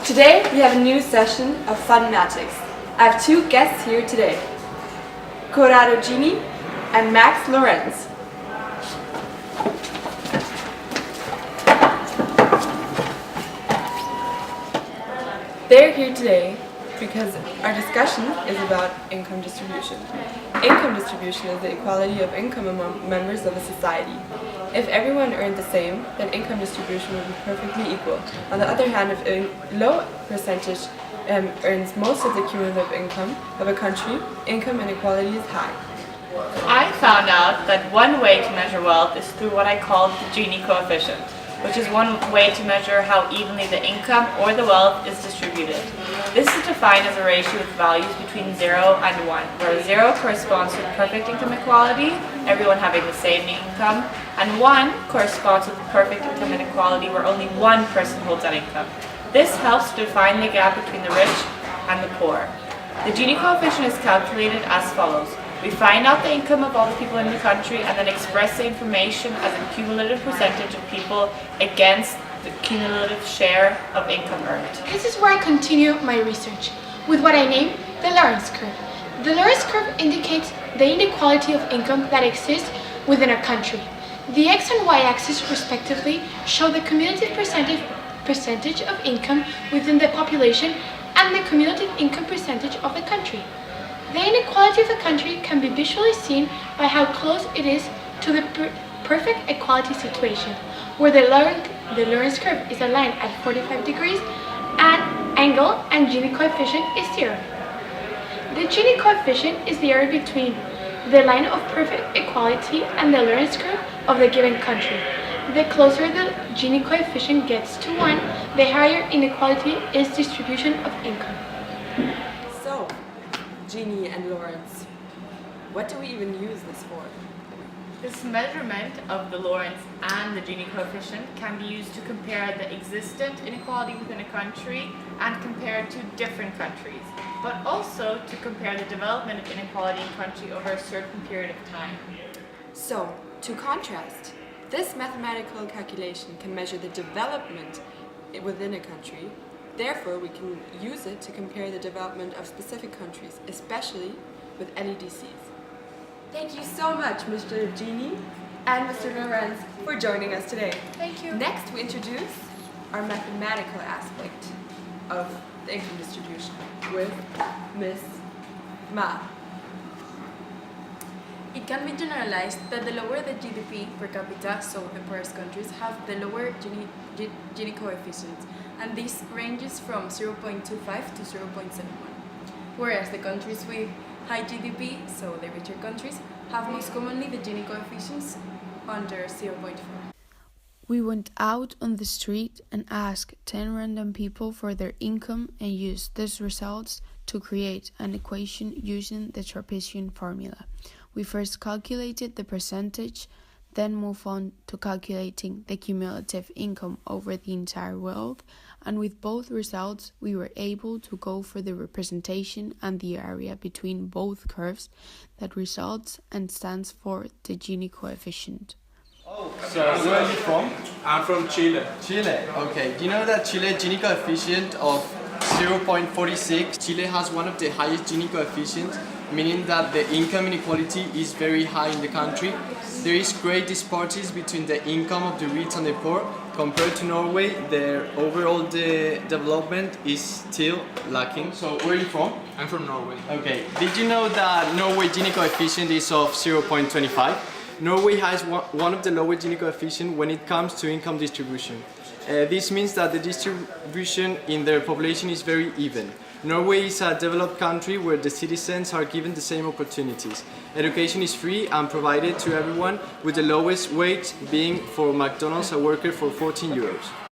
Today we have a new session of Funmatics. I have two guests here today, Corrado Gini and Max Lorenz. They're here today because our discussion is about income distribution. Income distribution is the equality of income among members of a society. If everyone earned the same, then income distribution would be perfectly equal. On the other hand, if a low percentage earns most of the cumulative income of a country, income inequality is high. I found out that one way to measure wealth is through what I call the Gini coefficient, which is one way to measure how evenly the income or the wealth is distributed. This is defined as a ratio with values between 0 and 1, where 0 corresponds to perfect income equality, everyone having the same income, and 1 corresponds with perfect income inequality, where only one person holds that income. This helps to define the gap between the rich and the poor. The Gini coefficient is calculated as follows. We find out the income of all the people in the country and then express the information as a cumulative percentage of people against the cumulative share of income earned. This is where I continue my research with what I name the Lorenz curve. The Lorenz curve indicates the inequality of income that exists within a country. The x and y axis respectively show the cumulative percentage of income within the population and the cumulative income percentage of the country. The inequality of the country can be visually seen by how close it is to the perfect equality situation, where the Lorenz curve is aligned at 45 degrees and angle and Gini coefficient is 0. The Gini coefficient is the area between the line of perfect equality and the Lorenz curve of the given country. The closer the Gini coefficient gets to 1, the higher inequality is distribution of income. So, Gini and Lorenz, what do we even use this for? This measurement of the Lorenz and the Gini coefficient can be used to compare the existent inequality within a country and compare to different countries, but also to compare the development of inequality in a country over a certain period of time. So, to contrast, this mathematical calculation can measure the development within a country. Therefore, we can use it to compare the development of specific countries, especially with LEDCs. Thank you so much, Mr. Gini and Mr. Lorenz, for joining us today. Thank you. Next, we introduce our mathematical aspect of the income distribution with Ms. Ma. It can be generalized that the lower the GDP per capita, so the poorest countries, have the lower Gini coefficient, and this ranges from 0.25 to 0.71. Whereas the countries with high GDP, so the richer countries, have most commonly the Gini coefficients under 0.4. We went out on the street and asked 10 random people for their income and used these results to create an equation using the trapezium formula. We first calculated the percentage, then moved on to calculating the cumulative income over the entire world, and with both results we were able to go for the representation and the area between both curves that results and stands for the Gini coefficient. So where are you from? I'm from Chile. Chile. Okay. Do you know that Chile Gini coefficient of 0.46? Chile has one of the highest Gini coefficients, meaning that the income inequality is very high in the country. There is great disparities between the income of the rich and the poor. Compared to Norway, their overall development is still lacking. So where are you from? I'm from Norway. Okay. Did you know that Norway Gini coefficient is of 0.25? Norway has one of the lowest Gini coefficient when it comes to income distribution. This means that the distribution in their population is very even. Norway is a developed country where the citizens are given the same opportunities. Education is free and provided to everyone, with the lowest wage being for McDonald's a worker for 14 euros.